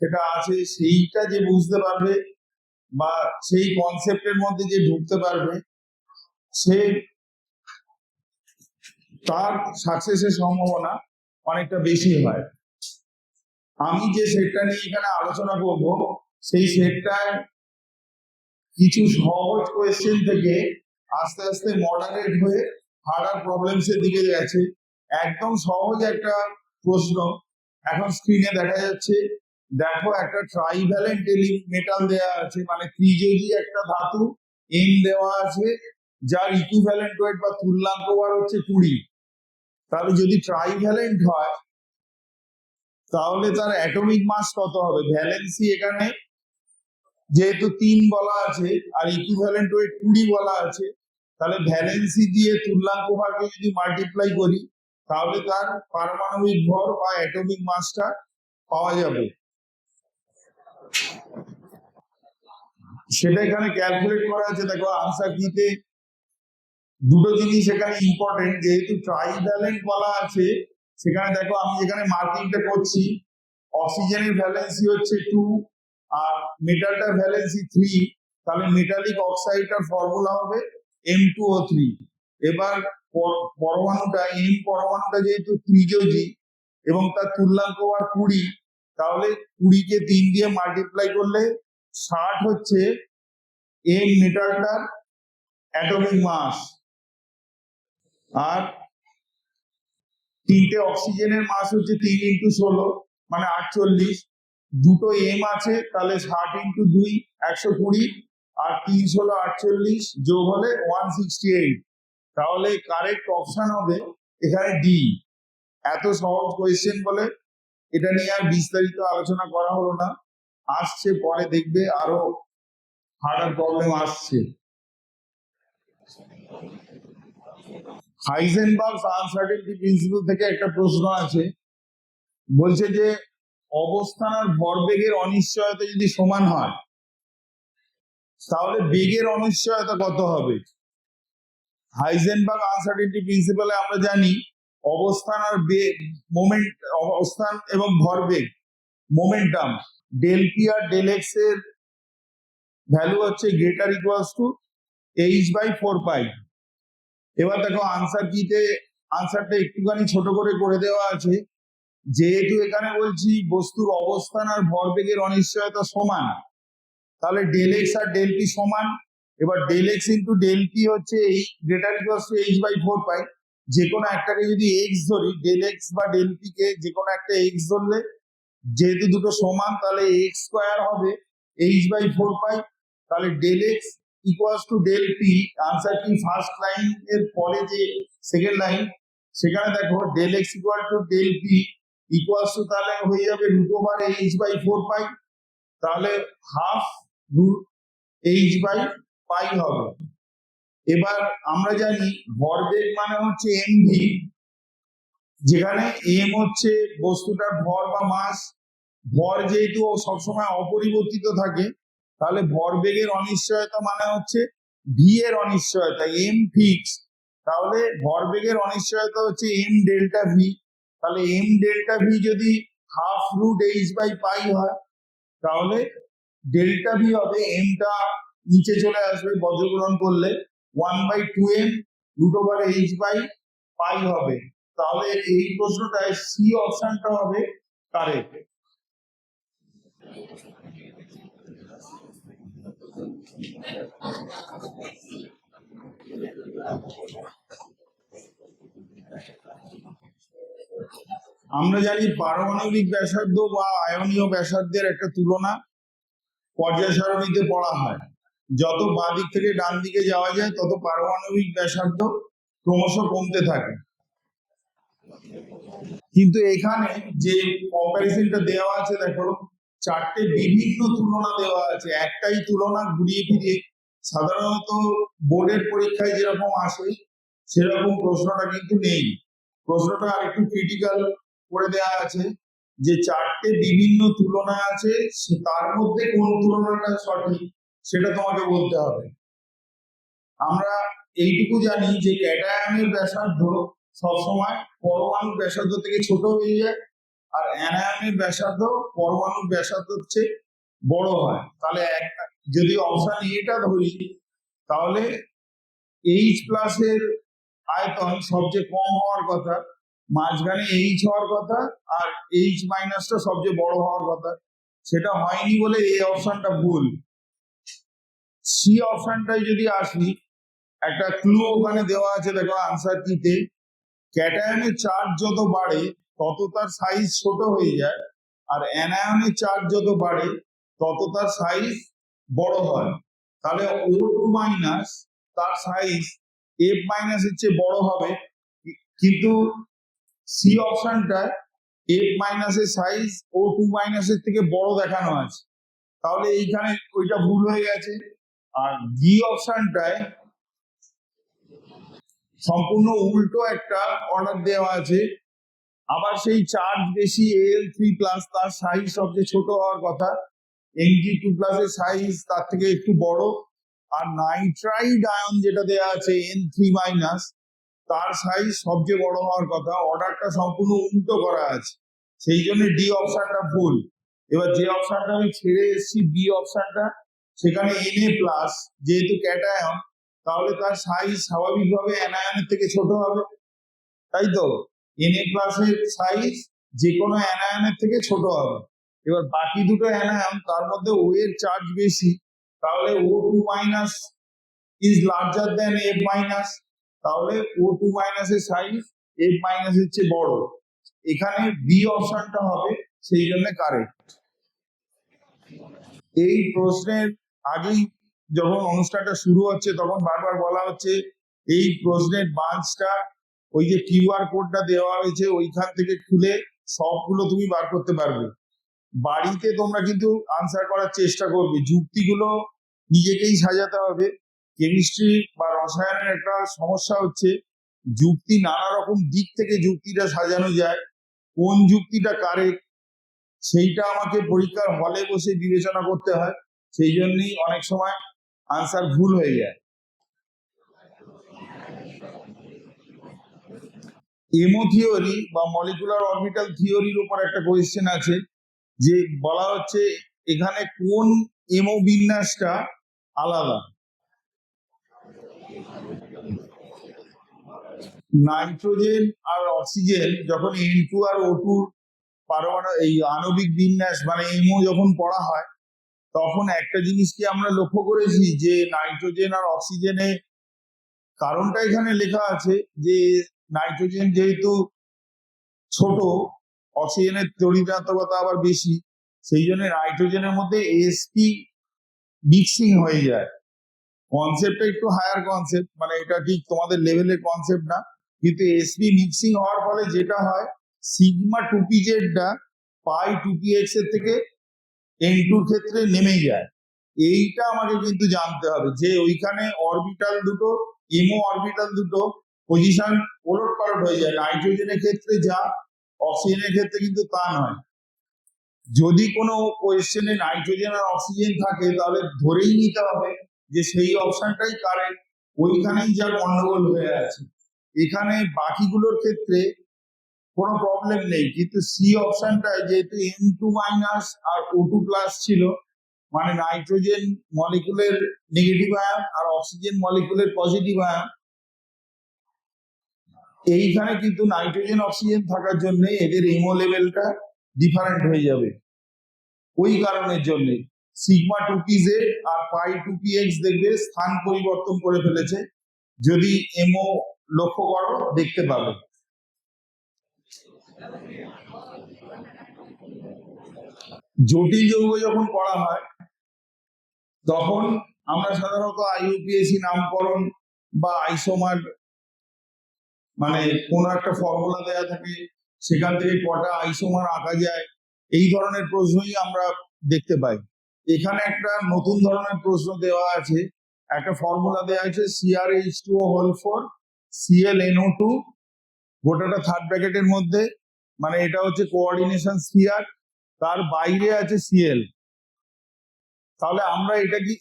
সেটা আছে সেইটা যে বুঝতে পারবে বা সেই কনসেপ্টের মধ্যে যে ঢুকতে পারবে সে তার সাকসেসের সম্ভাবনা অনেকটা বেশি হয়। আমি যে সেটটা নিয়ে এখানে আলোচনা করব সেই সেটটায় কিছু সহজ কোয়েশ্চেন থেকে আস্তে আস্তে মডারেট হয়ে হার্ডার প্রবলেমস এর দিকে গেছে। একদম সহজ একটা প্রশ্ন এখন স্ক্রিনে দেখা যাচ্ছে। দেখো একটা ট্রাইভ্যালেন্ট মেটাল দেওয়া আছে, মানে ত্রিযোগী একটা ধাতু এম দেওয়া আছে, যার ইকুইভ্যালেন্ট ওয়েট বা তুল্যাঙ্ক বার হচ্ছে 20। তাহলে যদি ট্রাইভ্যালেন্ট হয় তাহলে তার অ্যাটমিক মাস কত হবে? ভ্যালেন্সি এখানে যেহেতু 3 বলা আছে আর ইকুইভ্যালেন্ট ওয়েট 20 বলা আছে, তাহলে ভ্যালেন্সি দিয়ে তুল্যাঙ্ক ভারকে যদি মাল্টিপ্লাই করি তাহলে তার পারমাণবিক ভর বা অ্যাটমিক মাসটা পাওয়া যাবে। সেটা এখানে ক্যালকুলেট করা আছে। দেখো আনসার কিতে দুটো জিনিস এখানে ইম্পর্টেন্ট, যেহেতু ট্রাইভ্যালেন্ট বলা আছে সেখানে দেখো আমি যেখানে মার্কিংটা করছি অক্সিজেনের ভ্যালেন্সি হচ্ছে 2 আর মেটালটার ভ্যালেন্সি 3, তাহলে মেটালিক অক্সাইডটার ফর্মুলা হবে M2O3। এবার পরমাণুটা এম পরমাণুটা যেহেতু ত্রিযোজী এবং তার তুল্যাঙ্ক বার 20, তাহলে 20 কে 3 দিয়ে মাল্টিপ্লাই করলে 60 হচ্ছে এম মেটালটার অ্যাটমিক মাস। আর 3টে অক্সিজেনের মাস হচ্ছে 3 × 16 মানে 48। দুটো এম আছে তাহলে 60 × 2 120 আর 3 16 48 যোগ হলে 168। তাহলে কারেক্ট অপশন হবে এখানে ডি। এত সহজ কোয়েশ্চেন বলে এটা নিয়ে আর বিস্তারিত আলোচনা করা হলো না। আসছে পরে দেখবে আরো হার্ডার প্রবলেম আসছে। হাইজেনবার্গস আনসার্টেনটি প্রিন্সিপাল থেকে একটা প্রশ্ন আছে, বলছে যে অবস্থান আর ভরবেগের অনিশ্চয়তা যদি সমান হয় তাহলে বেগের অনিশ্চয়তা কত হবে? হাইজেনবার্গ আনসার্টেনটি প্রিন্সিপালে আমরা জানি অবস্থান আর মোমেন্ট, অবস্থান এবং ভরবেগ momentum del P R del x এর ভ্যালু হচ্ছে গ্রেটার ইকুয়ালস টু h/4π। এবার দেখো আনসার কিতে আনসারটা একটুখানি ছোট করে দেওয়া আছে। যেহেতু এখানে বলছি বস্তুর অবস্থান আর ভরবেগের অনিশ্চয়তা সমান, তাহলে ডেল এক্স আর ডেল পি সমান। এবার del x into del p হচ্ছে এই গ্রেটার ইকুয়ালস টু h/4π। যে কোনো একটাকে যদি এক্স ধরি, ডেল এক্স বা ডেল পি কে যে কোনো একটা এক্স ধরলে যেহেতু দুটো সমান তাহলে এক্স স্কোয়ার হবে h/4π। তাহলে del x equals to del p. Answer কি ফার্স্ট লাইন এর পরে যে সেকেন্ড লাইন সেখানে দেখো del x equal to del p equals to তাহলে হয়ে যাবে √h/4π। তাহলে হাফ √h/π হবে। এবার আমরা জানি ভরবেগ মানে হচ্ছে mv, যেখানে m হচ্ছে বস্তুটার ভর বা মাস। ভর যেহেতু সবসময় অপরিবর্তিত থাকে তাহলে ভরবেগের অনিশ্চয়তা মানে হচ্ছে ভি এর অনিশ্চয়তা, এম ফিক্স। তাহলে ভরবেগের অনিশ্চয়তা হচ্ছে এম ডেল্টা ভি। তাহলে এম ডেল্টা ভি যদি হাফ √h/π হয় তাহলে ডেল্টা ভি হবে, এমটা নিচে চলে আসবে বজ্রগ্রহণ করলে 1/2m √h/π হবে। তাহলে এই প্রশ্নটায় সি অপশনটা হবে কারেক্ট। আমরা জানি পারমাণবিক ব্যাসার্ধ বা আয়নীয় ব্যাসার্ধের একটা তুলনা পর্যায় সারণীতে পড়া হয়। যত বাঁ দিক থেকে ডান দিকে যাওয়া যায় তত পারমাণবিক ব্যাসার্ধ ক্রমশ কমতে থাকে। কিন্তু এখানে যে কম্পারিজনটা দেওয়া আছে দেখো 4টে বিভিন্ন তুলনা দেওয়া আছে। একটাই তুলনা ঘুরিয়ে ফিরিয়ে সাধারণত বোর্ডের পরীক্ষায় যেরকম আসে সেরকম প্রশ্নটা কিন্তু নেই। প্রশ্নটা আরেকটু ক্রিটিক্যাল করে দেওয়া আছে যে 4টে বিভিন্ন তুলনা আছে, তার মধ্যে কোন তুলনাটা সঠিক সেটা তোমাকে বলতে হবে। আমরা এইটুকু জানি যে ক্যাটায়নের ব্যাসার্ধ সবসময় পরমাণুর ব্যাসার্ধ থেকে ছোট হয়ে যায় আর অ্যানায়নের ব্যাসার্ধ পরমাণুর ব্যাসার্ধ হচ্ছে বড় হয়। তাহলে যদি অপশন এটা ধরি তাহলে এইচ প্লাসের আয়তন সবচেয়ে কম হওয়ার কথা, মাঝখানে এইচ হওয়ার কথা, আর এইচ মাইনাসটা সবচেয়ে বড় হওয়ার কথা। সেটা হয়নি বলে এই অপশনটা ভুল। সি অপশনটাই যদি আসি, একটা ক্লু ওখানে দেওয়া আছে, দেখো আনসার কিতে, ক্যাটায়নের চার্জ যত বাড়ে তত তার সাইজ ছোট হয়ে যায়, আর অ্যানায়নের চার্জ যত বাড়ে তত তার সাইজ বড় হয়। তাহলে O2 মাইনাস তার সাইজ F মাইনাসের চেয়ে বড় হবে, কিন্তু সি অপশনটায় F মাইনাসের সাইজ O2 মাইনাসের থেকে বড় দেখানো আছে, তাহলে এইখানে ওইটা ভুল হয়ে গেছে। আর ডি অপশনটায় সম্পূর্ণ উল্টো একটা অর্ডার দেওয়া আছে, আবার সেই চার্জ বেশি Al3+ তার সাইজ সবচেয়ে ছোট হওয়ার কথা, Mg2+ এর সাইজ তার থেকে একটু বড়, আর নাইট্রাইড আয়ন যেটা দেওয়া আছে N3- তার সাইজ সবচেয়ে বড় হওয়ার কথা। অর্ডারটা সম্পূর্ণ উল্টো করা আছে, সেই জন্য ডি অপশনটা ভুল। এবার যে অপশনটা আমি ছেড়ে এসেছি বি অপশনটা, সেখানে Na+, যেহেতু ক্যাটায়ন, তাহলে তার সাইজ স্বাভাবিকভাবে অ্যানায়নের থেকে ছোট হবে, তাই তো? Na+ এর সাইজ যে কোনো অ্যানায়নের থেকে ছোট হবে। এবার বাকি দুটো অ্যানায়ন, তার মধ্যে ও এর চার্জ বেশি, তাহলে O2- is larger than F-, তাহলে O2- এর সাইজ F- এর চেয়ে বড়। এখানে বি অপশনটা হবে সেই জন্য কারেক্ট। এই প্রশ্নের আগেই যখন অনুষ্ঠানটা শুরু হচ্ছে তখন বারবার বলা হচ্ছে এই প্রশ্নের বাঁচটা ওই যে কিউআর কোডটা দেওয়া হয়েছে ওইখান থেকে খুলে সবগুলো তুমি বার করতে পারবে। বাড়িতে তোমরা কিন্তু আনসার করার চেষ্টা করবে, যুক্তিগুলো নিজেকেই সাজাতে হবে। কেমিস্ট্রি বা রসায়নের একটা সমস্যা হচ্ছে যুক্তি নানা রকম দিক থেকে যুক্তিটা সাজানো যায়, কোন যুক্তিটা কারেক্ট সেইটা আমাকে পরীক্ষার হলে বসে বিবেচনা করতে হয়, সেই জন্যই অনেক সময় আনসার ভুল হয়ে যায়। এমও থিওরি বা মলিকুলার অরবিটাল থিওরির উপর একটা কোয়েশ্চেন আছে, যে বলা হচ্ছে এখানে কোন এমও বিন্যাসটা আলাদা। নাইট্রোজেন আর অক্সিজেন যখন N2 আর O2 পারমাণবিক এই আণবিক বিন্যাস মানে এমও যখন পড়া হয়, তখন একটা জিনিস কি আমরা লক্ষ্য করেছি যে নাইট্রোজেন আর অক্সিজেনে, কারণটা এখানে লেখা আছে যে নাইট্রোজেন যেহেতু ছোট, অক্সিজেনের তড়িৎাত্মকতা আবার বেশি, সেই জন্য নাইট্রোজেনের মধ্যে sp মিক্সিং হয়ে যায়। কনসেপ্টটা একটু হায়ার কনসেপ্ট, মানে এটা ঠিক তোমাদের লেভেলের কনসেপ্ট না, কিন্তু sp মিক্সিং হওয়ার ফলে যেটা হয়, সিগমা 2pz টা পাই 2px এর থেকে N2 এর ক্ষেত্রে নেমে যায়। এইটা আমাকে কিন্তু জানতে হবে যে ওইখানে অরবিটাল দুটো, এমও অরবিটাল দুটো পজিশন ওলট পালট হয়ে যায়, নাইট্রোজেনের ক্ষেত্রে যা অক্সিজেনের ক্ষেত্রে কিন্তু তা নয়। যদি কোনো কোয়েশ্চেনে নাইট্রোজেন আর অক্সিজেন থাকে তাহলে ধরেই নিতে হবে যে সেই অপশনটাই কারেক্ট, ওইখানেই যা গন্ডগোল হয়ে আছে। এখানে বাকিগুলোর ক্ষেত্রে কোনো প্রবলেম নেই, কিন্তু সি অপশনটায় যেহেতু N2- আর O2+ ছিল, মানে নাইট্রোজেন মলিকুলের নেগেটিভ আয়ন আর অক্সিজেন মলিকুলের পজিটিভ আয়ন, এইখানে কিন্তু নাইট্রোজেন অক্সিজেন থাকার জন্য এদের এমও লেভেলটা ডিফারেন্ট হয়ে যাবে। ওই কারণের জন্য সিগমা 2pz আর পাই 2px দেখবে স্থান পরিবর্তন করে ফেলেছে, যদি এমও লক্ষ্য করো দেখতে পাবে। জটিল যৌগ যখন করা হয় তখন আমরা সাধারণত IUPAC নামকরণ বা আইসোমার, মানে কোন একটা ফর্মুলা দেয়া থাকে সেখান থেকে কটা আইসোমার আঁকা যায়, এই ধরনের প্রশ্নই আমরা দেখতে পাই। এখানে একটা নতুন ধরনের প্রশ্ন দেওয়া আছে, একটা ফর্মুলা দেওয়া আছে CrH2O4 ClNO2, গোটাটা থার্ড ব্র্যাকেটের মধ্যে, মানে এটা হচ্ছে কোঅর্ডিনেশন স্ফিয়ার, তার বাইরে আছে Cl। তাহলে আমরা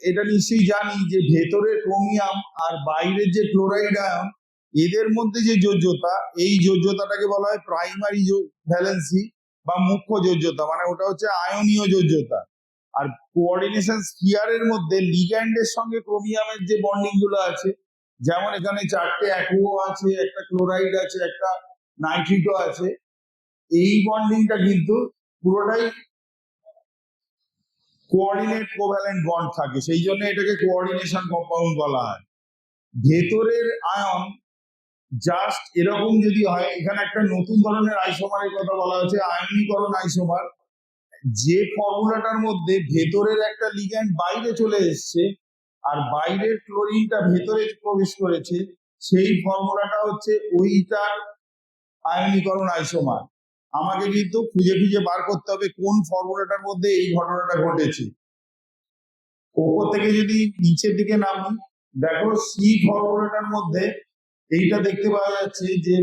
এটা নিশ্চয়ই জানি যে ভেতরে ক্রোমিয়াম আর বাইরের যে ক্লোরাইড আয়ন, এদের মধ্যে যে যোজ্যতা, এই যোজ্যতাটাকে বলা হয় প্রাইমারি ভ্যালেন্সি বা মুখ্য যোজ্যতা, মানে ওটা হচ্ছে আয়নীয় যোজ্যতা। আর কোঅর্ডিনেশন স্ফিয়ারের মধ্যে লিগ্যান্ডের সঙ্গে ক্রোমিয়ামের যে বন্ডিং গুলো আছে, যেমন এখানে 4টে অ্যাকুও আছে, একটা ক্লোরাইড আছে, একটা নাইট্রিটো আছে, এই বন্ডিংটা কিন্তু পুরোটাই কোঅর্ডিনেট কোভ্যালেন্ট বন্ড থাকে, সেই জন্য এটাকে কোঅর্ডিনেশন কম্পাউন্ড বলা হয়। ভেতরের আয়ন জাস্ট এরকম যদি হয়, এখানে একটা নতুন ধরনের আইসোমারের কথা বলা হয়েছে, আয়নীকরণ আইসোমার, যে ফর্মুলাটার মধ্যে ভেতরের একটা লিগ্যান্ড বাইরে চলে এসছে আর বাইরের ক্লোরিনটা ভেতরে প্রবেশ করেছে, সেই ফর্মুলাটা হচ্ছে ওইটার আয়নীকরণ আইসোমার। আমাকে কিন্তু খুঁজে খুঁজে বার করতে হবে কোন ফর্মুলাটার মধ্যে এই ঘটনাটা ঘটেছে। ওপর থেকে যদি নিচের দিকে নামি, দেখো সি ফর্মুলাটার মধ্যে এইটা দেখতে পাওয়া যাচ্ছে যে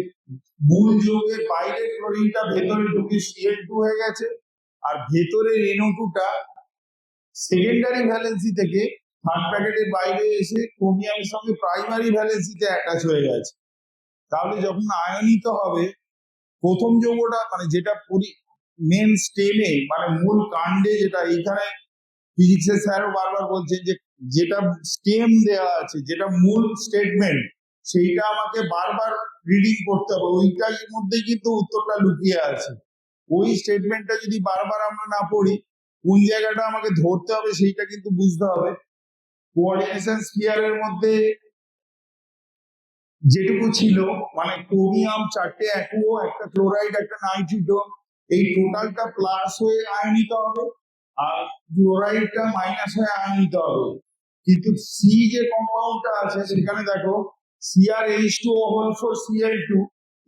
মূল যৌগের বাইরের ক্লোরিনটা ভেতরে ঢুকে Cl2 হয়ে গেছে, আর ভেতরের NO2টা সেকেন্ডারি ভ্যালেন্সি থেকে থার্ড প্যাকেটের বাইরে এসে ক্রোমিয়ামের সঙ্গে প্রাইমারি ভ্যালেন্সিতে অ্যাটাচ হয়ে গেছে। তাহলে যখন আয়নিত হবে, প্রথম যৌগটা মানে যেটা মেন স্টেমে মানে মূল কাণ্ডে, যেটা এইখানে ফিজিক্সের স্যারও বারবার বলছেন যে যেটা স্টেম দেওয়া আছে, যেটা মূল স্টেটমেন্ট, সেইটা আমাকে বারবার রিডিং করতে হবে, ওইটার মধ্যেই কিন্তু উত্তরটা লুকিয়ে আছে। ওই স্টেটমেন্টটা যদি বারবার আমরা না পড়ি, কোন জায়গাটা আমাকে ধরতে হবে সেইটা কিন্তু বুঝতে হবে। কোঅর্ডিনেশন স্ফিয়ারের মধ্যে যেটুকু ছিল, মানে ক্রোমিয়াম 4টে অ্যাকুও, একটা ক্লোরাইড, একটা নাইট্রিটো, এই টোটালটা প্লাস হয়ে আয়নিত হবে আর ক্লোরাইডটা মাইনাস হয়ে আয়নিত হবে। কিন্তু সি যে কম্পাউন্ডটা আছে সেখানে দেখো CrH2O4Cl2,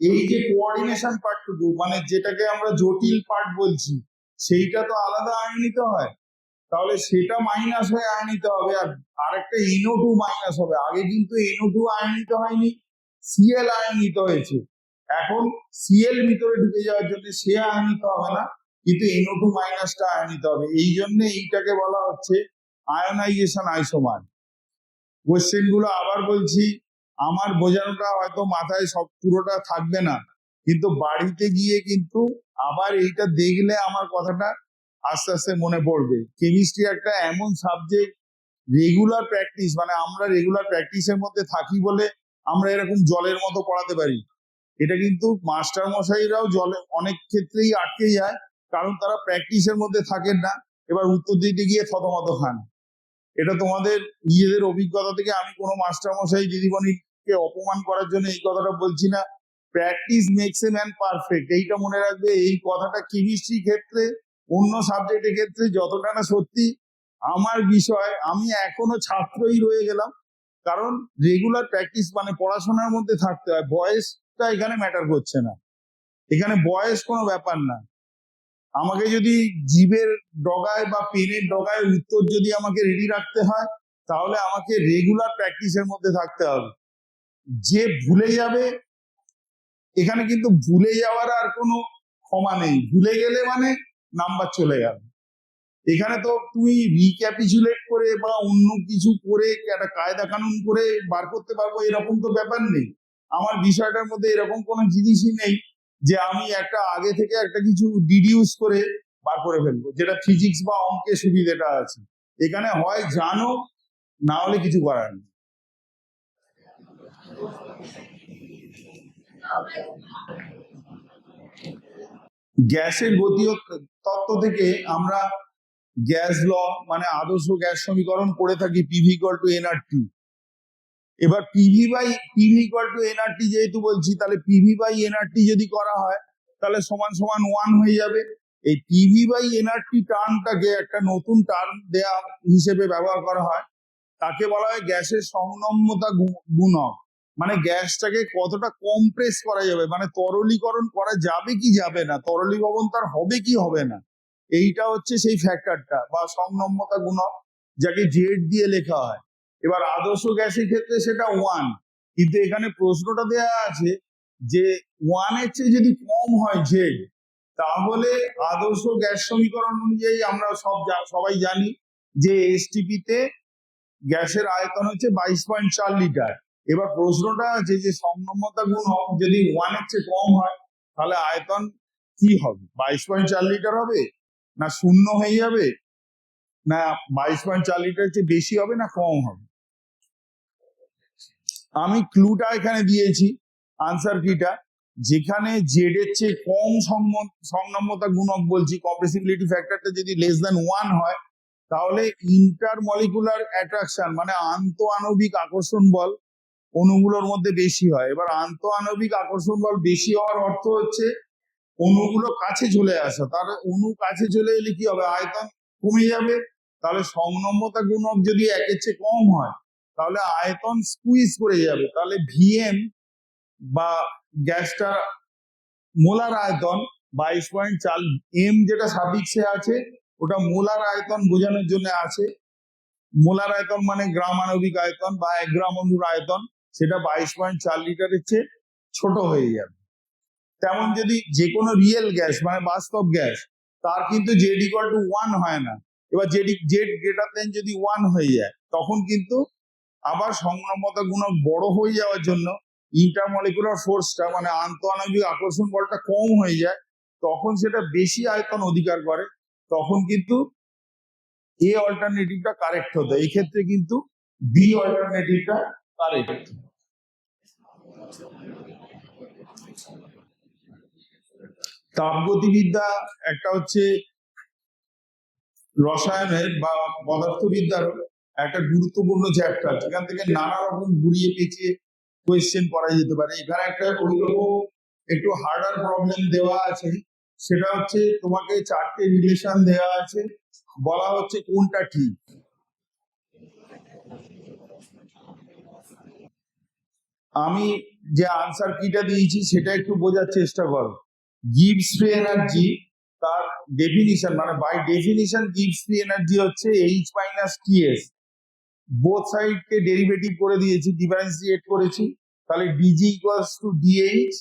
এই যে কোঅর্ডিনেশন পার্টটুকু মানে যেটাকে আমরা জটিল পার্ট বলছি, সেইটা তো আলাদা আয়নিত হয়, তাহলে সেটা মাইনাস হয়ে আয়নিত হবে আর আরেকটা NO2 মাইনাস হবে। আগে কিন্তু NO2 আয়নিত হয়নি, Cl আয়নিত হয়েছে। এখন Cl ভিতরে ঢুকে যাওয়ার জন্য সে আয়নিত হবে না, কিন্তু NO2 মাইনাসটা আয়নিত হবে। এই জন্য এইটাকে বলা হচ্ছে আয়নাইজেশন আইসোমার। কোশ্চেন গুলো আবার বলছি, আমার বোঝানোটা হয়তো মাথায় সব পুরোটা থাকবে না, কিন্তু বাড়িতে গিয়ে কিন্তু আবার এইটা দেখলে আমার কথাটা আস্তে আস্তে মনে পড়বে। কেমিস্ট্রি একটা এমন সাবজেক্ট, রেগুলার প্র্যাকটিস, মানে আমরা রেগুলার প্র্যাকটিসের মধ্যে থাকি বলে আমরা এরকম জলের মতো পড়াতে পারি। এটা কিন্তু মাস্টার মশাইরাও জলে অনেক ক্ষেত্রেই আটকে যায়, কারণ তারা প্র্যাকটিসের মধ্যে থাকেন না, এবার উত্তর দিতে গিয়ে থতমত খান। এটা তোমাদের নিজেদের অভিজ্ঞতা থেকে, আমি কোনো মাস্টার মশাই দিদিমণিকে অপমান করার জন্য এই কথাটা বলছি না। Practice makes a man perfect, এইটা মনে রাখবে। এই কথাটা কেমিস্ট্রি ক্ষেত্রে, অন্য সাবজেক্টের ক্ষেত্রে যতটা না সত্যি, আমার বিষয় আমি এখনো ছাত্রই রয়ে গেলাম, কারণ রেগুলার প্র্যাকটিস মানে পড়াশোনার মধ্যে থাকতে হয়। বয়সটা এখানে ম্যাটার করছে না, এখানে বয়স কোনো ব্যাপার না। আমাকে যদি জিভের ডগায় বা পেনের ডগায় উত্তর যদি আমাকে রেডি রাখতে হয়, তাহলে আমাকে রেগুলার প্র্যাকটিসের মধ্যে থাকতে হবে। যে ভুলে যাবে, এখানে কিন্তু ভুলে যাওয়ার আর কোনো ক্ষমা নেই, ভুলে গেলে মানে নাম্বার চলে গেল। এখানে তো তুমি রিক্যাপিচুলেট করে বা অন্য কিছু করে একটা কায়দা কানুন করে বার করতে পারবো এরকম তো ব্যাপার নেই। আমার বিষয়টার মধ্যে এরকম কোনো জিনিসই নেই যে আমি একটা আগে থেকে একটা কিছু ডিডিউস করে বার করে ফেলবো, যেটা ফিজিক্স বা অঙ্কের সুবিধাটা আছে। এখানে হয় জানো, না হলে কিছু করার নেই। গ্যাসের গতীয় তত্ত্ব থেকে আমরা গ্যাস ল মানে আদর্শ গ্যাস সমীকরণ পড়ে থাকি, PV = nRT। এবার PV = nRT যেহেতু বলছি, তাহলে PV/nRT যদি করা হয় তাহলে সমান সমান 1 হয়ে যাবে। এই PV/nRT টার্মটাকে একটা নতুন টার্ম দেয়া হিসেবে ব্যবহার করা হয়, তাকে বলা হয় গ্যাসের সংনম্যতা গুণক। মানে গ্যাসটাকে কতটা কম্প্রেস করা যাবে, মানে তরলীকরণ করা যাবে কি যাবে না, তরলীভবন তার হবে কি হবে না, এইটা হচ্ছে সেই ফ্যাক্টরটা বা সংনম্যতা গুণক, যাকে জেড দিয়ে লেখা হয়। এবার আদর্শ গ্যাসের ক্ষেত্রে সেটা 1, কিন্তু এখানে প্রশ্নটা দেয়া আছে যে 1 এর চেয়ে যদি কম হয় জেড, তাহলে আদর্শ গ্যাস সমীকরণ অনুযায়ী আমরা সবাই জানি যে এসটিপি তে গ্যাসের আয়তন হচ্ছে 22.4 লিটার। এবার প্রশ্নটা আছে যে সংনম্যতা গুণক যদি 1 এর চেয়ে কম হয়, তাহলে আয়তন কি হবে? 22.4 লিটার হবে, না শূন্য হয়ে যাবে, না 22.4 লিটার চেয়ে বেশি হবে, না কম হবে? আমি ক্লুটা এখানে দিয়েছি, আনসার কিটা, যেখানে জেড এর চেয়ে কম সংনম্যতা গুণক বলছি, কম্প্রেসিবিলিটি ফ্যাক্টরটা যদি লেস দ্যান 1 হয়, তাহলে ইন্টারমলিকুলার অ্যাট্রাকশন মানে আন্তঃআণবিক আকর্ষণ বল অণুগুলোর মধ্যে বেশি হয়। এবার আন্তঃআণবিক আকর্ষণ বল বেশি হওয়ার অর্থ হচ্ছে অণুগুলো কাছে চলে আসা। তার অণু কাছে চলে এলে কি হবে? আয়তন কমে যাবে। তাহলে সংনম্যতা গুণক যদি 1-এর চেয়ে কম হয়, তাহলে আয়তন স্কুইজ করে যাবে। তাহলে ভিএম বা গ্যাসটা মোলার আয়তন 22.4, এম যেটা সাফিক্সে আছে ওটা মোলার আয়তন বোঝানোর জন্য আছে। মোলার আয়তন মানে গ্রাম আণবিক আয়তন বা 1 গ্রাম অণুর আয়তন, সেটা 22.4 লিটারের চেয়ে ছোট হয়ে যাবে। তেমন যদি যে কোনো রিয়েল গ্যাস মানে বাস্তব গ্যাস, তার কিন্তু জেড ইকুয়াল টু 1 হয় না। এবার জেড গ্রেটার দেন যদি 1 হয়ে যায়, তখন কিন্তু আবার সংনম্যতা গুণক বড় হয়ে যাওয়ার জন্য ইন্টারমলিকুলার ফোর্সটা মানে আন্তঃআণবিক আকর্ষণ বলটা কম হয়ে যায়, তখন সেটা বেশি আয়তন অধিকার করে। তখন কিন্তু এ অল্টারনেটিভটা কারেক্ট হতো। এই ক্ষেত্রে কিন্তু বি অল্টারনেটিভটা কারেক্ট। তাপগতিবিদ্যা একটা হচ্ছে রসায়নের বা পদার্থবিদ্যার একটা গুরুত্বপূর্ণ চ্যাপ্টার, যেখান থেকে নানা রকম ঘুরিয়ে পেঁচিয়ে কোয়েশ্চেন করা যেতে পারে। এখানে একটা ওইরকম একটু হার্ডার প্রবলেম দেওয়া আছে, সেটা হচ্ছে তোমাকে 4টে রিলেশন দেওয়া আছে, বলা হচ্ছে কোনটা ঠিক। আমি যে আনসার কিটা দিয়েছি সেটা একটু বোঝার চেষ্টা করো। গিবস ফ্রি এনার্জি, তার ডেফিনিশন মানে by definition Gibbs free energy হচ্ছে এইচ মাইনাস টিএস। বোথ সাইডকে ডেরিভেটিভ করে দিয়েছি, ডিফারেন্সিয়েট করেছি, তাহলে dG equals to dH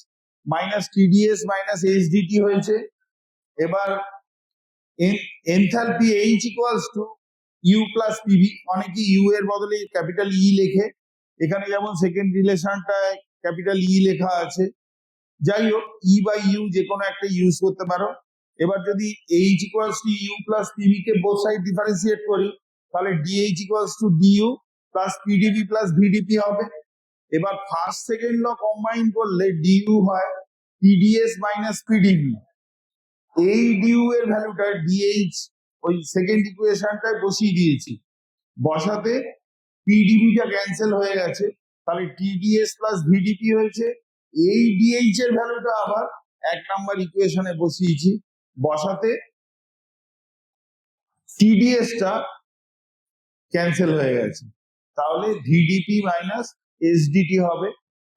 minus TdS minus HdT হয়েছে। এবার enthalpy H equals to U plus PV, অনেকে ইউ এর বদলে ক্যাপিটাল ই লেখে, এখানে যেমন সেকেন্ড রিলেশনটায় ক্যাপিটাল ই লেখা আছে। যাই হোক, ই বা ইউ যে কোনো একটা ইউজ করতে পারো। এবার যদি H equals to U plus PV কে বোথ সাইড ডিফারেন্সিয়েট করি, তাহলে dH equals to dU plus PdV plus VdP হবে। এবার ফার্স্ট সেকেন্ড ল কম্বাইন করলে ডিইউ হয় টিডিএস মাইনাস পিডিভি। এই ডিইউ এর ভ্যালুটা ডিএইচ ওই সেকেন্ড ইকুয়েশনটায় বসিয়ে দিয়েছি, বসাতে পিডিভিটা ক্যান্সেল হয়ে গেছে, তাহলে টিডিএস প্লাস ভিডিপি হয়েছে। এই ডিএইচ এর ভ্যালুটা আবার 1 নাম্বার ইকুয়েশনে বসিয়েছি, বসাতে টিডিএসটা ক্যান্সেল হয়ে গেছে, তাহলে ভিডিপি মাইনাস এসডিটি হবে।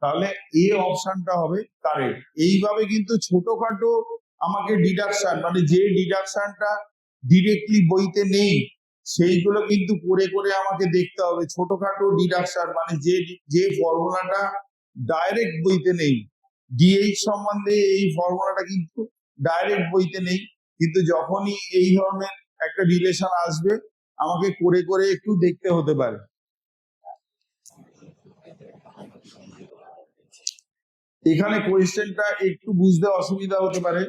তাহলে এ অপশনটা হবে কারেক্ট। এইভাবে কিন্তু ছোটখাটো আমাকে ডিডাকশন মানে যে ডিডাকশনটা ডিরেক্টলি বইতে নেই সেইগুলো কিন্তু করে করে আমাকে দেখতে হবে। ছোটখাটো ডিডাকশন মানে যে ফর্মুলাটা ডাইরেক্ট বইতে নেই, ডিএইচ সম্বন্ধে এই ফর্মুলাটা কিন্তু ডাইরেক্ট বইতে নেই, কিন্তু যখনই এই ধরনের একটা রিলেশন আসবে আমাকে করে করে একটু দেখতে হতে পারে। এখানে কোয়েশ্চেনটা একটু বুঝতে অসুবিধা হতে পারে,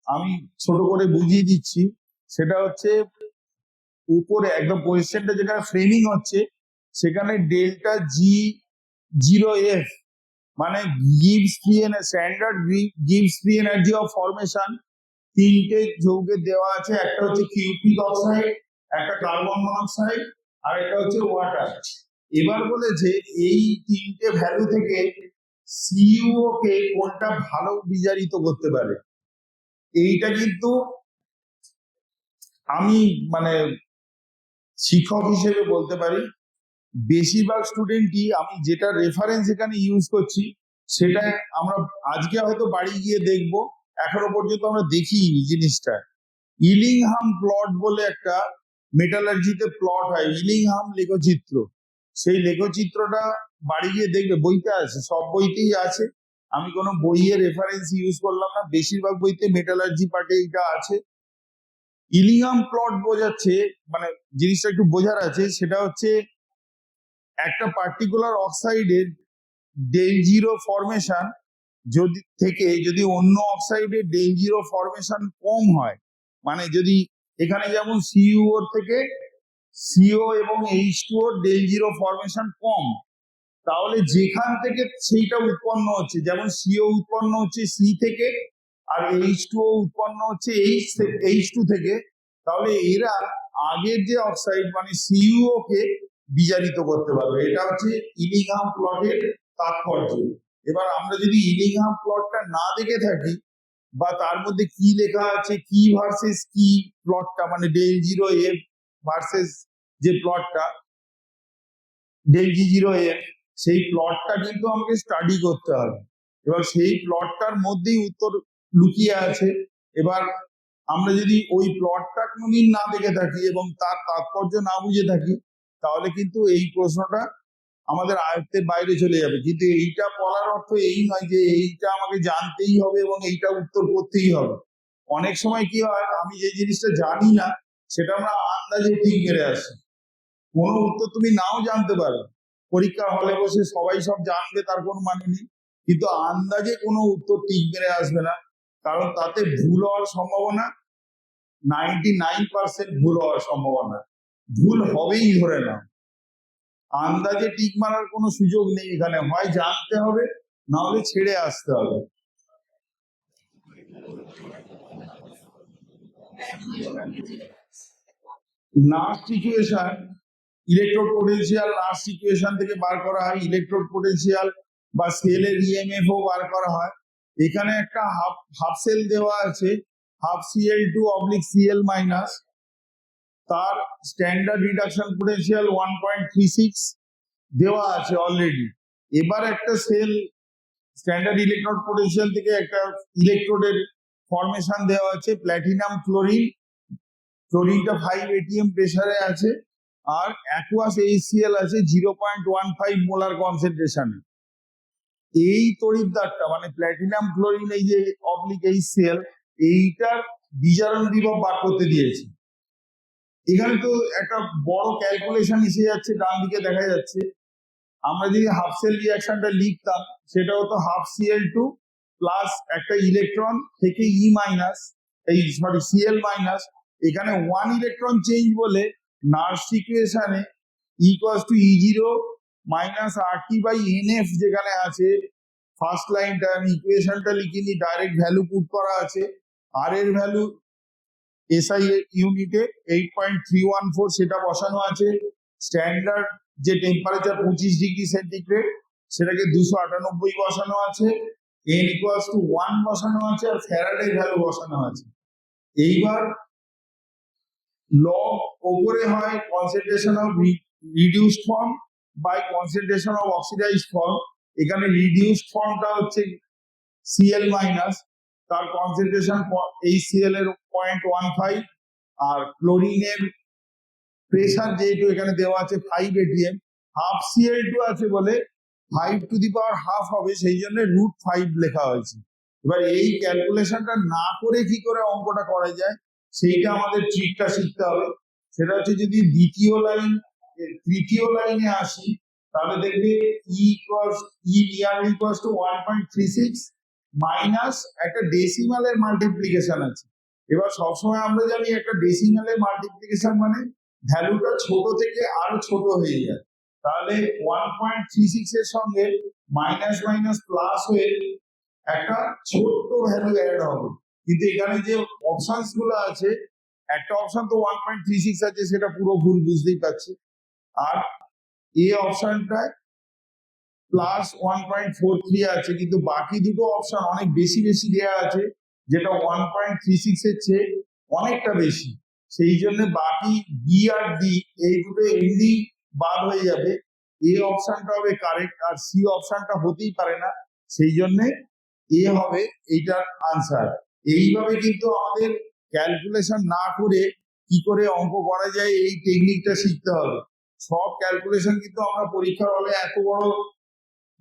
আমি ছোট করে বুঝিয়ে দিচ্ছি। সেটা হচ্ছে উপরে একদম কোয়েশ্চেনটা যেখানে ফ্রেমিং হচ্ছে সেখানে ডেল্টা জি 0F মানে gives free standard gives free energy of formation 3টে যৌগের দেওয়া আছে। একটা হচ্ছে কিউপিক অক্সাইড, একটা কার্বন মনোক্সাইড, আর একটা হচ্ছে ওয়াটার। এবার বলেছে এই 3টে ভ্যালু থেকে সিইউ কে কোনটা ভালো বিজারিত করতে পারে। এইটা কিন্তু আমি মানে শিক্ষক হিসেবে বলতে পারি বেশিরভাগ স্টুডেন্টই আমি যেটা রেফারেন্স এখানে ইউজ করছি সেটা আমরা আজকে হয়তো বাড়ি গিয়ে দেখব, এখনো পর্যন্ত আমরা দেখিনি জিনিসটা। ইলিংহাম প্লট বলে একটা মেটালার্জিতে প্লট হয়, ইলিংহাম লেখচিত্র। সেই লেখচিত্রটা বাড়ি গিয়ে দেখবে, বইতে আছে, সব বইতেই আছে, আমি কোনো বইয়ের রেফারেন্স ইউজ করলাম না, বেশিরভাগ বইতে মেটালার্জি পার্টে এটা আছে। ইলিংহাম প্লট বোঝাচ্ছে মানে জিনিসটা একটু বোঝার আছে, সেটা হচ্ছে একটা পার্টিকুলার অক্সাইডের del0 ফরমেশন যদি অন্য অক্সাইডের ডেল জিরো ফরমেশন কম হয়, মানে যদি এখানে যেমন সিইউ থেকে সিও এবং H2O ডেল জিরো ফরমেশন কম, তাহলে যেখান থেকে সেইটা উৎপন্ন হচ্ছে, যেমন সিও উৎপন্ন হচ্ছে সি থেকে আর H2O উৎপন্ন হচ্ছে H2 থেকে, তাহলে এরা আগের যে অক্সাইড মানে সিইউ কে বিজারিত করতে পারবে। এটা হচ্ছে ইলিংহাম প্লটের তাৎপর্য। এবার আমরা যদি ইলিংহাম প্লটটা না দেখে থাকি বা তার মধ্যে কি লেখা আছে, কি ভার্সেস কি প্লটটা, মানে ডেল জিরো এফ ভার্সেস যে প্লটটা ডেল জি জিরো এফ, সেই প্লটটা কিন্তু আমাকে স্টাডি করতে হবে। এবার সেই প্লটটার মধ্যেই উত্তর লুকিয়ে আছে। এবার আমরা যদি ওই প্লটটা কোনদিন না দেখে থাকি এবং তার তাৎপর্য না বুঝে থাকি, তাহলে কিন্তু এই প্রশ্নটা আমাদের আয়ত্তের বাইরে চলে যাবে। কিন্তু এইটা বলার অর্থ এই নয় যে এইটা আমাকে জানতেই হবে এবং এইটা উত্তর করতেই হবে। অনেক সময় কি হয়, আমি যে জিনিসটা জানি না সেটা আমরা আন্দাজে ঠিক মেরে আসি। কোনো উত্তর তুমি নাও জানতে পারো, পরীক্ষার হলে বসে সবাই সব জানবে তার কোনো মানে নেই, কিন্তু আন্দাজে কোনো উত্তর ঠিক মেরে আসবে না, কারণ তাতে ভুল হওয়ার সম্ভাবনা 99% ভুল হওয়ার সম্ভাবনা, ভুল হবেই ধরে না। আন্দাজে টিক মারার কোনো সুযোগ নেই এখানে, হয় জানতে হবে না হলে ছেড়ে আসতে হবে। Last equation electrode potential, last equation থেকে বার করা হয় ইলেকট্রোড পোটেনশিয়াল বা সেলের ইএমএফ ও বার করা হয়। এখানে একটা হাফ সেল দেওয়া আছে, হাফ Cl2/Cl মাইনাস, তার স্ট্যান্ডার্ড রিডাকশন পোটেনশিয়াল 1.36 দেওয়া আছে অলরেডি। এবার একটা সেল স্ট্যান্ডার্ড ইলেকট্রোড পোটেনশিয়াল থেকে একটা ইলেকট্রোডের ফরমেশন দেওয়া আছে প্ল্যাটিনাম ক্লোরিন, ক্লোরিনটা 5 atm প্রেসারে আছে আর অ্যাকুয়াস HCl আছে 0.15 মোলার কনসেন্ট্রেশনে। এই তড়িৎদ্বারটা মানে প্ল্যাটিনাম ক্লোরিন এই যে অবলিক HCl, এইটার বিজারণ বিভব বার করতে দিয়েছে। এখানে তো একটা বড় ক্যালকুলেশন এসে যাচ্ছে, ডান দিকে দেখা যাচ্ছে। আমরা যদি হাফ সেল রিয়াকশনটা লিখতাম, সেটা হতো হাফ Cl2 প্লাস একটা ইলেকট্রন থেকে ই মাইনাস, এই সরি Cl মাইনাস, এখানে 1 ইলেকট্রন চেঞ্জ বলে নার্স ইকুয়েশনে equals to E0 minus RT/NF যেখানে আছে, ফার্স্ট লাইনটা আমি ইকুয়েশনটা লিখিনি, ডাইরেক্ট ভ্যালু পুট করা আছে। আর এর ভ্যালু SI ইউনিটে 8.314 সেটা বসানো আছে। স্ট্যান্ডার্ড যে টেম্পারেচার 25 ডিগ্রি সেন্টিগ্রেড সেটাকে 298 বসানো আছে, n ইকুয়ালস টু 1 বসানো আছে আর ফ্যারাডের ভ্যালু বসানো আছে। এইবার লগ ওপরে হয় concentration of reduced form by concentration of oxidized form. এখানে রিডিউসড ফর্মটা হচ্ছে Cl মাইনাস, তার কনসেন্ট্রেশন HCl এর 0.15 আর ক্লোরিনের প্রেসার যেহেতু এখানে দেওয়া আছে 5 atm, হাফ Cl2 আছে বলে 5 টু দি পাওয়ার হাফ হবে, সেই জন্য √5 লেখা হয়েছে। এবার এই ক্যালকুলেশনটা না করে কি করে অঙ্কটা করা যায় সেইটা আমাদের ট্রিকটা শিখতে হবে। সেটা হচ্ছে যদি তৃতীয় লাইনে আসি, তাহলে দেখবে E nearly equals to 1.36 minus একটা ডেসিমালের মাল্টিপ্লিকেশন আছে। এবার সবসময় আমরা জানি একটা ডেসিমালের মাল্টিপ্লিকেশন মানে ভ্যালুটা ছোট থেকে আরো ছোট হয়ে যায়, তাহলে 1.36 এর সঙ্গে মাইনাস মাইনাস প্লাস হয়ে একটা ছোট্ট ভ্যালু অ্যাড হবে। কিন্তু এখানে যে অপশনস গুলো আছে, একটা অপশন তো 1.36 আছে, সেটা পুরো ভুল, বুঝতেই পারছি। আর এই অপশনটায় প্লাস 1.43 আছে, কিন্তু বাকি দুটো অপশন অনেক বেশি বেশি দেওয়া আছে, যেটা 1.36 এর চেয়ে অনেকটা বেশি। সেই জন্য বাকি বি আর ডি এই দুটো এমনি বাদ হয়ে যাবে, এ অপশনটা হবে কারেক্ট আর সি অপশনটা হতেই পারে না, সেই জন্য এ হবে এইটার আনসার। এইভাবে কিন্তু আমাদের ক্যালকুলেশন না করে কি করে অঙ্ক করা যায় এই টেকনিকটা শিখতে হবে। সব ক্যালকুলেশন কিন্তু আমরা পরীক্ষার হলে এত বড়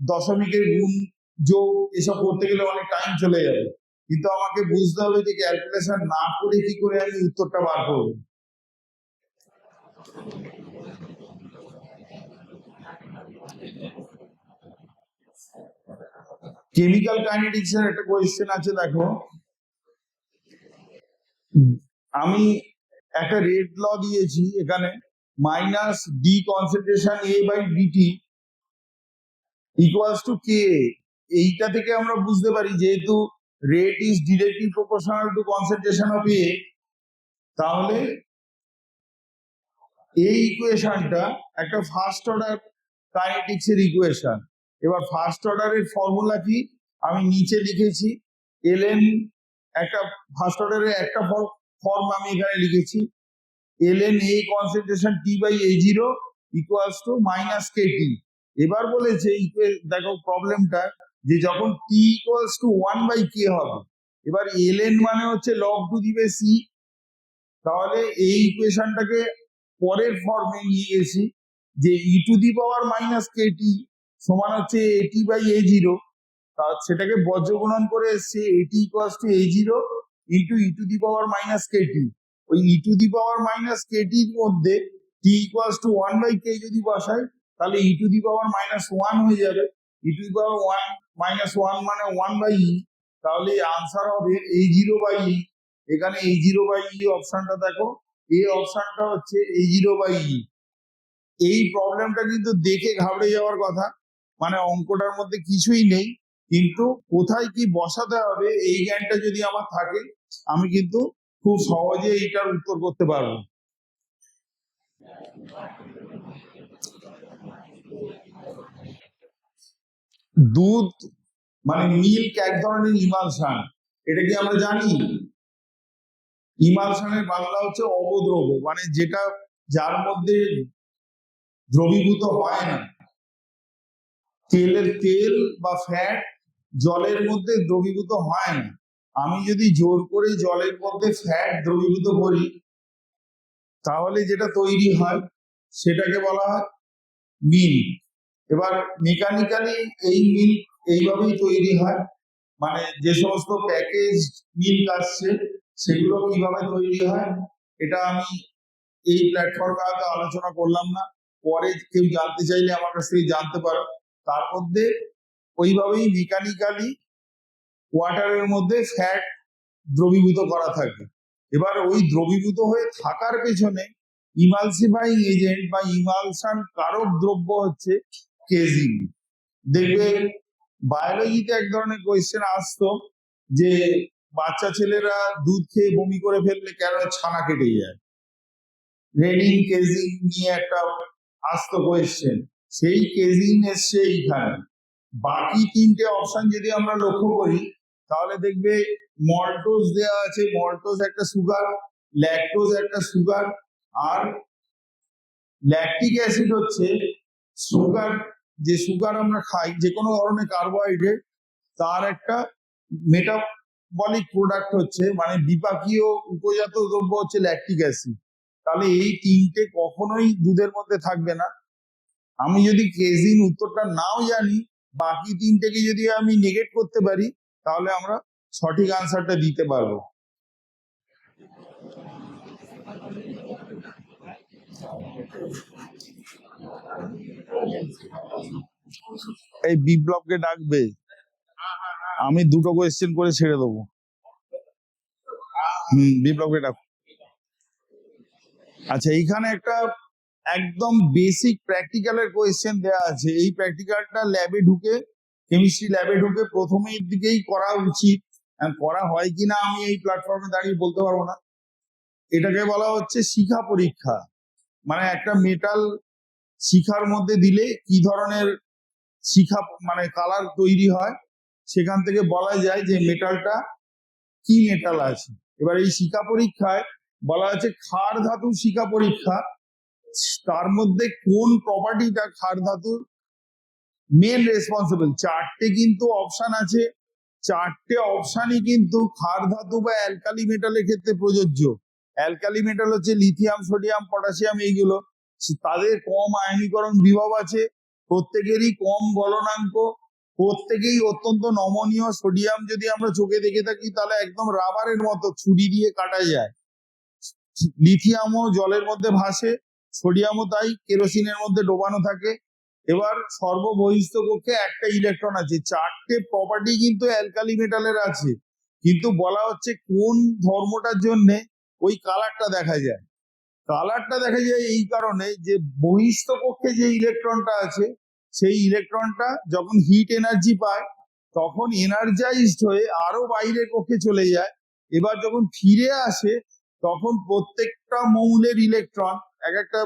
দশমিকের গুণ যোগ এসব করতে গেলে অনেক টাইম চলে যাবে, কিন্তু আমাকে বুঝতে হবে যে ক্যালকুলেশন না করে কি করে আমি উত্তরটা বার করবো। কেমিক্যাল কাইনেটিক্স এর একটা কোয়েশ্চেন আছে, দেখো আমি একটা রেট ল দিয়েছি এখানে, minus d concentration A by dt equals to K. এইটা থেকে আমরা বুঝতে পারি যেহেতু rate is directly proportional to concentration of A, তাহলে এই ইকুয়েশনটা একটা ফার্স্ট অর্ডার কাইনেটিক্স এর ইকুয়েশন। এবার ফার্স্ট অর্ডারের ফর্মুলা কি আমি নিচে লিখেছি, ln একটা ফার্স্ট অর্ডারের একটা ফর্ম আমি এখানে লিখেছি, ln a concentration t by a0 equals to minus kt। এবার বলেছে দেখো প্রবলেমটা যে যখন t equals to 1 by k হবে, এবার ln মানে হচ্ছে log to the base e, তাহলে এই ইকুয়েশনটাকে পরের ফর্মে নিয়ে গেছি যে e to the power minus kt সমান হচ্ছে এটি বাই এ জিরো, সেটাকে বজ্রগুণন করে এসছে এটি equals to A zero into e to the power minus kT. ওই e to the power minus কেটির মধ্যে T equals to 1 by K যদি বসাই তাহলে ই টু দি পাওয়ার মাইনাস 1 হয়ে যাবে, ই টু দি পাওয়ার 1 মাইনাস 1 মানে 1 বাই ই, তাহলে আনসার হবে এ জিরো বাই ই। এখানে এই জিরো বাই ই অপশনটা দেখো, এই অপশনটা হচ্ছে এই জিরো বাই ই। এই প্রবলেমটা কিন্তু দেখে ঘাবড়ে যাওয়ার কথা, মানে অঙ্কটার মধ্যে কিছুই নেই, কিন্তু কোথায় কি বসাতে হবে এই জ্ঞানটা যদি আমার থাকে আমি কিন্তু খুব সহজে এইটার উত্তর করতে পারবো। দুধ মানে মিল্ক এক ধরনের ইমালশন, এটা কি আমরা জানি? ইমালশনের বাংলা হচ্ছে অবদ্রব্য, মানে যেটা যার মধ্যে দ্রবীভূত হয় না। তেল বা ফ্যাট জলের মধ্যে দ্রবীভূত হয় না, আমি যদি জোর করে জলের মধ্যে ফ্যাট দ্রবীভূত করি তাহলে যেটা তৈরি হয় সেটাকে বলা হয় মিল্ক। এবার মেকানিক্যালি এই মিল্ক এইভাবেই তৈরি হয়, মানে যে সমস্ত প্যাকেজ মিল্ক আসছে সেগুলো কিভাবে তৈরি হয় এটা আমি এই প্ল্যাটফর্মে হয়তো আলোচনা করলাম না, পরে কেউ জানতে চাইলে আমার কাছ থেকে জানতে পারো। তার মধ্যে ওইভাবেই মেকানিক্যালি ওয়াটারের মধ্যে ফ্যাট দ্রবীভূত করা থাকে। এবার ওই দ্রবীভূত হয়ে থাকার পেছনে ইমালসিফাইং এজেন্ট বা ইমালশন কারক দ্রব্য হচ্ছে কেজিন। দেখবে বায়োলজিতে এক ধরনের কোয়েশ্চেন আসতো যে বাচ্চা ছেলেরা দুধ খেয়ে বমি করে ফেললে কেন ছানা কেটে যায়, রেনিন কেজিন নিয়ে একটা আসতো কোয়েশ্চেন, সেই কেজিন এসছে এইখানে। বাকি তিনটে অপশন যদি আমরা লক্ষ্য করি তাহলে দেখবে মল্টোজ দেওয়া আছে, মল্টোজ একটা সুগার, ল্যাকটোজ একটা সুগার, আর ল্যাকটিক অ্যাসিড হচ্ছে সুগার। যে সুগার আমরা খাই যে কোনো ধরনের কার্বোহাইড্রেট তার একটা মেটাবলিক প্রোডাক্ট হচ্ছে, মানে বিপাকীয় উপজাত দ্রব্য হচ্ছে ল্যাকটিক অ্যাসিড। তাহলে এই তিনটে কখনোই দুধের মধ্যে থাকবে না। আমি যদি কেজিন উত্তরটা নাও জানি, বাকি তিনটেকে যদি আমি নেগেট করতে পারি তাহলে আমরা সঠিক আনসারটা দিতে পারবো। এই বিপ্লবকে ডাকবে, আমি দুটো কোয়েশ্চেন করে ছেড়ে দেবো। বিপ্লবকে ডাক। আচ্ছা, এইখানে একটা একদম বেসিক প্র্যাকটিক্যালের কোয়েশ্চেন দেওয়া আছে, এই প্র্যাকটিক্যালটা ল্যাবে ঢুকে, কেমিস্ট্রি ল্যাবে ঢুকে প্রথমের দিকেই করা উচিত, করা হয় কিনা আমি এই প্ল্যাটফর্মে দাঁড়িয়ে বলতে পারবো না। এটাকে বলা হচ্ছে শিখা পরীক্ষা, মানে একটা মেটাল শিখার মধ্যে দিলে কি ধরনের শিখা মানে কালার তৈরি হয়, সেখান থেকে বলা যায় যে মেটালটা কি মেটাল আছে। এবার এই শিখা পরীক্ষায় বলা আছে ক্ষার ধাতু শিখা পরীক্ষা, তার মধ্যে কোন প্রপার্টিটা ক্ষার ধাতুর মেন রেসপন্সিবল। চারটে কিন্তু অপশন আছে, চারটে অপশনই কিন্তু ক্ষার ধাতু বা অ্যালকালি মেটালের ক্ষেত্রে প্রযোজ্য। অ্যালকালি মেটাল হচ্ছে লিথিয়াম, সোডিয়াম, পটাশিয়াম, এইগুলো তাদের কম আয়নীকরণ বিভব আছে, প্রত্যেকেরই কম গলনাঙ্ক, প্রত্যেকেই অত্যন্ত নমনীয়। সোডিয়াম যদি আমরা চোখে দেখে থাকি তাহলে একদম রাবারের মতো ছুরি দিয়ে কাটা যায়। লিথিয়ামও জলের মধ্যে ভাসে, সোডিয়ামও তাই, কেরোসিনের মধ্যে ডোবানো থাকে। এবার সর্ববহিস্থ কক্ষে একটা ইলেকট্রন আছে, চারটে প্রপার্টি কিন্তু অ্যালকালি মেটালের আছে, কিন্তু বলা হচ্ছে কোন ধর্মটার জন্য ওই কালারটা দেখা যায়। কালারটা দেখা যায় এই কারণে যে বহিস্থ কক্ষে যে ইলেকট্রনটা আছে সেই ইলেকট্রনটা যখন হিট এনার্জি পায় তখন এনার্জাইজড হয়ে আরো বাইরের কক্ষে চলে যায়। এবার যখন ফিরে আসে তখন প্রত্যেকটা মৌলের ইলেকট্রন এক একটা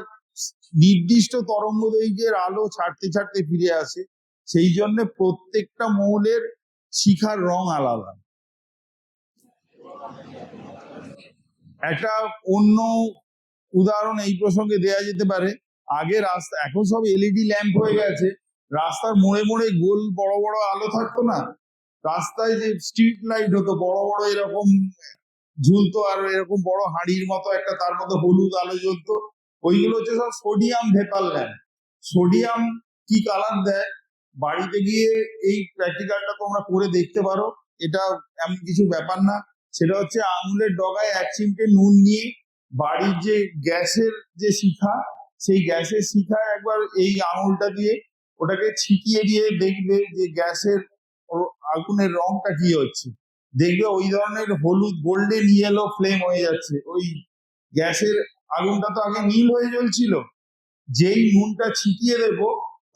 নির্দিষ্ট তরঙ্গ দৈর্ঘ্যের আলো ছাড়তে ছাড়তে ফিরে আসে, সেই জন্য প্রত্যেকটা মৌলের শিখার রং আলাদা। একটা অন্য উদাহরণ এই প্রসঙ্গে দেয়া যেতে পারে, আগে রাস্তা, এখন সব এলইডি ল্যাম্প হয়ে গেছে, রাস্তার মোড়ে মোড়ে গোল বড় বড় আলো থাকতো না, রাস্তায় যে স্ট্রিট লাইট হতো বড় বড় এরকম ঝুলতো, আর এরকম বড় হাঁড়ির মতো একটা তার মধ্যে হলুদ আলো জ্বলতো, ওইগুলো হচ্ছে সব সোডিয়াম ভেপার ল্যাম্প। সোডিয়াম কি কালার দেয়, বাড়িতে গিয়ে এই প্র্যাকটিক্যালটা তোমরা করে দেখতে পারো, এটা এমন কিছু ব্যাপার না। সেটা হচ্ছে আঙুলের ডগায় এক চিমটে নুন নিয়ে বাড়ির যে গ্যাসের যে শিখা, সেই গ্যাসের শিখায় একবার এই আঙুলটা দিয়ে ওটাকে ছিটিয়ে দিয়ে দেখবে যে গ্যাসের আগুনের রংটা কি হচ্ছে, দেখবে ওই ধরনের হলুদ গোল্ডেন ইয়েলো ফ্লেম হয়ে যাচ্ছে। ওই গ্যাসের আগুনটা তো আগে নীল হয়ে জ্বলছিল, যেই নুনটা ছিটিয়ে দেব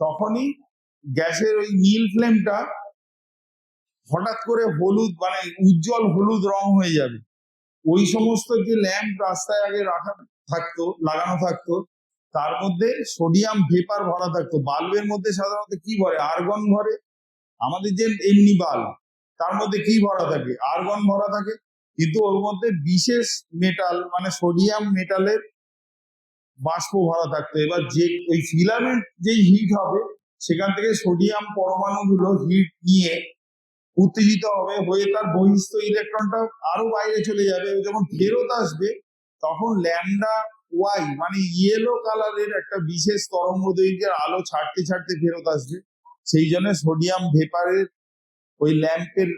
তখনই গ্যাসের ওই নীল ফ্লেমটা হঠাৎ করে হলুদ, মানে উজ্জ্বল হলুদ রং হয়ে যাবে। ওই সমস্ত যে ল্যাম্প রাস্তায় আগে রাখা থাকতো, লাগানো থাকতো, তার মধ্যে সোডিয়াম ভেপার ভরা থাকতো। বাল্বের মধ্যে সাধারণত কি ভরে, আর্গন ভরে। আমাদের যে এমনি বাল্ব তার মধ্যে কি ভরা থাকে, আর্গন ভরা থাকে, কিন্তু ওর মধ্যে বিশেষ মেটাল মানে সোডিয়াম মেটালের বাষ্প ভরা থাকতো। এবার যে ওই ফিলামেন্ট যেই হিট হবে সেখান থেকে সোডিয়াম পরমাণুগুলো হিট নিয়ে উত্তেজিত হবে, হয়ে তার বহিস্থ ইলেকট্রনটা আরো বাইরে চলে যাবে। যখন ফেরত আসবে তখন ল্যামডা ওয়াই মানে ইয়েলো কালারের একটা বিশেষ তরঙ্গ দৈর্ঘ্যের আলো ছাড়তে ছাড়তে ফেরত আসবে। সেই জন্য সোডিয়াম ভেপারের ওই ল্যাম্পের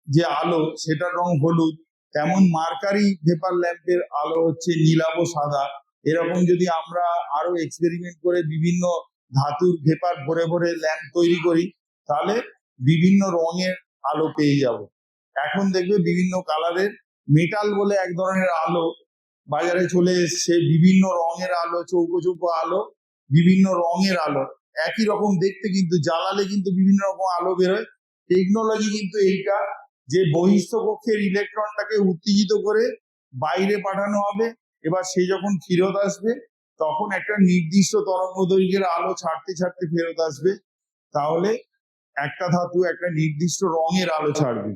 যে আলো সেটার রং হলুদ, তেমন মার্কারি ভেপার ল্যাম্পের আলো হচ্ছে নীলাভ সাদা। এরকম যদি আমরা আরো এক্সপেরিমেন্ট করে বিভিন্ন ধাতুর ভেপার ভরে ভরে ল্যাম্প তৈরি করি তাহলে বিভিন্ন রঙের আলো পেয়ে যাব। এখন দেখবে বিভিন্ন কালারের মেটাল বলে এক ধরনের আলো বাজারে চলে এসছে, বিভিন্ন রঙের আলো, চৌকো চৌকো আলো, বিভিন্ন রঙের আলো, একই রকম দেখতে কিন্তু জ্বালালে কিন্তু বিভিন্ন রকম আলো বেরোয়। টেকনোলজি কিন্তু এইটা যে বহিস্থ কক্ষের ইলেকট্রনটাকে উত্তেজিত করে বাইরে পাঠানো হবে, এবার সে যখন ফেরত আসবে তখন একটা নির্দিষ্ট তরঙ্গ দৈর্ঘ্যের আলো ছাড়তে ছাড়তে ফেরত আসবে, তাহলে একটা ধাতু একটা নির্দিষ্ট রঙের আলো ছাড়বে।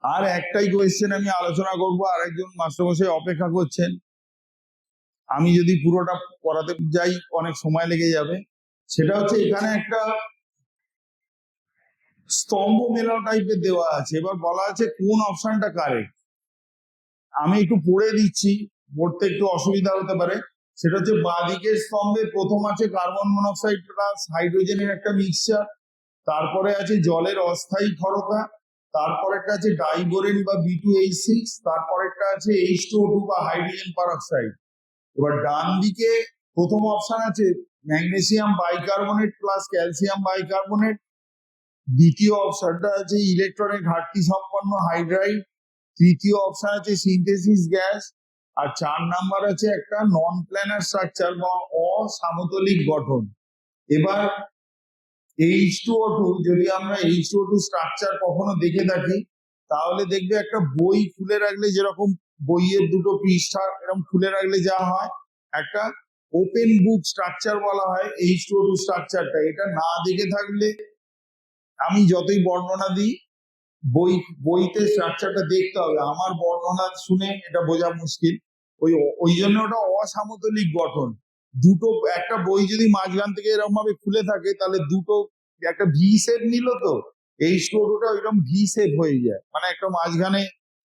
আর একটাই কোয়েশ্চেন আমি আলোচনা করব, আরেকজন মাস্টারমশাই অপেক্ষা করছেন, আমি যদি পুরোটা পড়াতে যাই অনেক সময় লেগে যাবে। সেটা হচ্ছে এখানে একটা স্তম্ভ মেলানো টাইপের দেওয়া আছে, এবার বলা আছে কোন অপশনটা কারেক্ট। আমি একটু পড়ে দিচ্ছি, পড়তে একটু অসুবিধা হতে পারে। সেটা হচ্ছে বাঁদিকের স্তম্ভে প্রথম আছে কার্বন মনোক্সাইড প্লাস হাইড্রোজেনের একটা মিক্সচার, তারপরে আছে জলের অস্থায়ী ক্ষরতা, তারপরেরটা আছে ডাইবোরেন বা B2H6, তারপরেরটা আছে H2O2 বা হাইড্রোজেন পারঅক্সাইড। এবার ডান দিকে প্রথম অপশন আছে magnesium bicarbonate plus calcium bicarbonate, দ্বিতীয় অপশনটা আছে ইলেকট্রনের ঘাটতি সম্পন্ন হাইড্রাইড, তৃতীয় অপশন আছে সিনথেসিস গ্যাস, আর 4 নাম্বার আছে একটা নন প্ল্যানার স্ট্রাকচার বা অসামতলিক গঠন। এবার H2O2, যদি আমরা H2O2 স্ট্রাকচার কখনো দেখে থাকি তাহলে দেখবে একটা বই খুলে রাখলে যেরকম বইয়ের দুটো পৃষ্ঠা এরকম খুলে রাখলে যা হয়, একটা ওপেন বুক স্ট্রাকচার বলা হয় H2O2 স্ট্রাকচারটা। এটা না দেখে থাকলে আমি যতই বর্ণনা দিই বইতে স্ট্রাকচারটা দেখতে হবে, আমার বর্ণনা শুনে এটা বোঝা মুশকিল। ওই জন্য ওটা অসামতলিক গঠন। দুটো একটা বই যদি মাঝখান থেকে এরকম ভাবে খুলে থাকে তাহলে দুটো একটা ভি শেপ নিল, তো H2O2টা এরকম ভি শেপ হয়ে যায়, মানে একটা মাঝখানে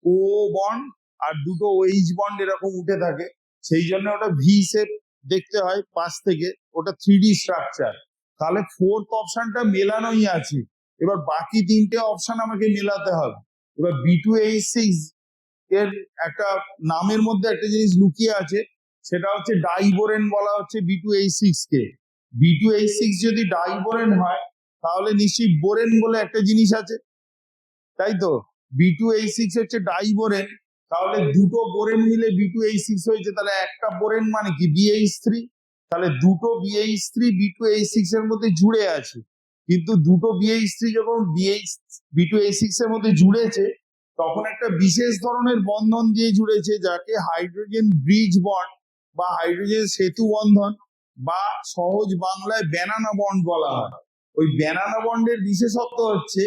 ও বন্ড আর দুটো OH বন্ড এরকম উঠে থাকে, সেই জন্য ওটা ভি শেপ দেখতে হয় পাশ থেকে, ওটা 3D স্ট্রাকচার। তাহলে ফোর্থ অপশনটা মেলানোই আছে, এবার বাকি তিনটে অপশন আমাকে মেলাতে হবে। এবার B2H6 এর একটা নামের মধ্যে একটা জিনিস লুকিয়ে আছে, সেটা হচ্ছে ডাইবোরেন বলা হচ্ছে B2H6 কে। B2H6 যদি ডাইবোরেন হয় তাহলে নিশ্চয়ই বোরেন বলে একটা জিনিস আছে, তাই তো? B2H6 হচ্ছে ডাইবোরেন, তাহলে দুটো বোরেন মিলে B2H6 হয়েছে, তাহলে একটা বোরেন মানে কি BH3, তাহলে দুটো BH3 B2H6 এর মধ্যে জুড়ে আছে। কিন্তু দুটো BH3 যখন B2H6 এর মধ্যে জুড়েছে তখন একটা বিশেষ ধরনের বন্ধন দিয়ে জুড়েছে, যাকে হাইড্রোজেন ব্রিজ বন্ড বা হাইড্রোজেন সেতু বন্ধন বা সহজ বাংলায় ব্যানানা বন্ড বলা হয়। ওই ব্যানানা বন্ডের বিশেষত্ব হচ্ছে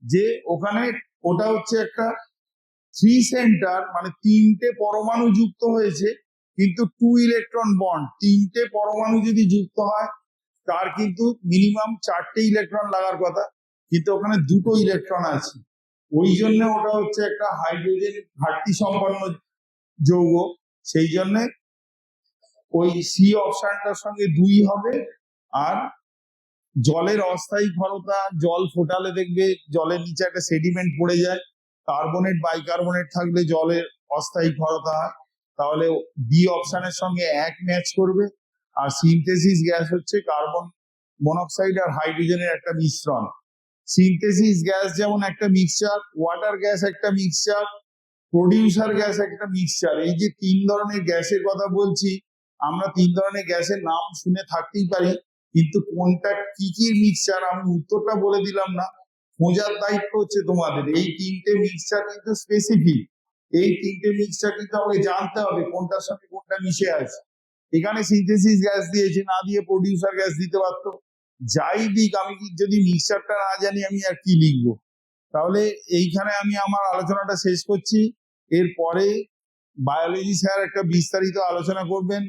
যে ওখানে ওটা হচ্ছে একটা 3 সেন্টার, মানে 3টে পরমাণু যুক্ত হয়েছে, কিন্তু 2 ইলেকট্রন বন্ড। 3টে পরমাণু যদি যুক্ত হয় তার কিন্তু মিনিমাম 4টে ইলেকট্রন লাগার কথা, কিন্তু ওখানে 2টো ইলেকট্রন আছে। ওই জন্য ওটা হচ্ছে একটা হাইড্রোজেন ঘাটতি সম্পন্ন যৌগ। সেই জন্য ওই সি অপশনটার সঙ্গে 2 হবে। আর জলের অস্থায়ী ক্ষারতা, জল ফোটালে দেখবে জলের নিচে একটা সেডিমেন্ট পড়ে যায়, কার্বনেট বাইকার্বনেট থাকলে জলের অস্থায়ী ক্ষারতা হয়, তাহলে বি অপশনের সঙ্গে 1 ম্যাচ করবে। আর সিনথেসিস গ্যাস হচ্ছে কার্বন মনোক্সাইড আর হাইড্রোজেনের একটা মিশ্রণ। সিনথেসিস গ্যাস যেমন একটা মিক্সচার, ওয়াটার গ্যাস একটা মিক্সচার, প্রডিউসার গ্যাস একটা মিক্সচার। এই যে 3 ধরনের গ্যাসের কথা বলছি, আমরা 3 ধরনের গ্যাসের নাম শুনে থাকতেই পারি, কিন্তু কোনটা কি কি মিক্সচার আমি উত্তরটা বলে দিলাম না, খোঁজার দায়িত্ব হচ্ছে তোমাদের। এই 3টে মিক্সচার কিন্তু স্পেসিফিক, এই 3টে মিক্সচার কিন্তু আমাকে জানতে হবে কোনটার সঙ্গে কোনটা মিশে আছে। এখানে সিনথেসিস গ্যাস দিয়েছে, না দিয়ে প্রডিউসার গ্যাস দিতে পারতো। যাই দিক, আমি যদি মিক্সচারটা না জানি আমি আর কি লিখবো? তাহলে এইখানে আমি আমার আলোচনাটা শেষ করছি। এরপরে বায়োলজি স্যার একটা বিস্তারিত আলোচনা করবেন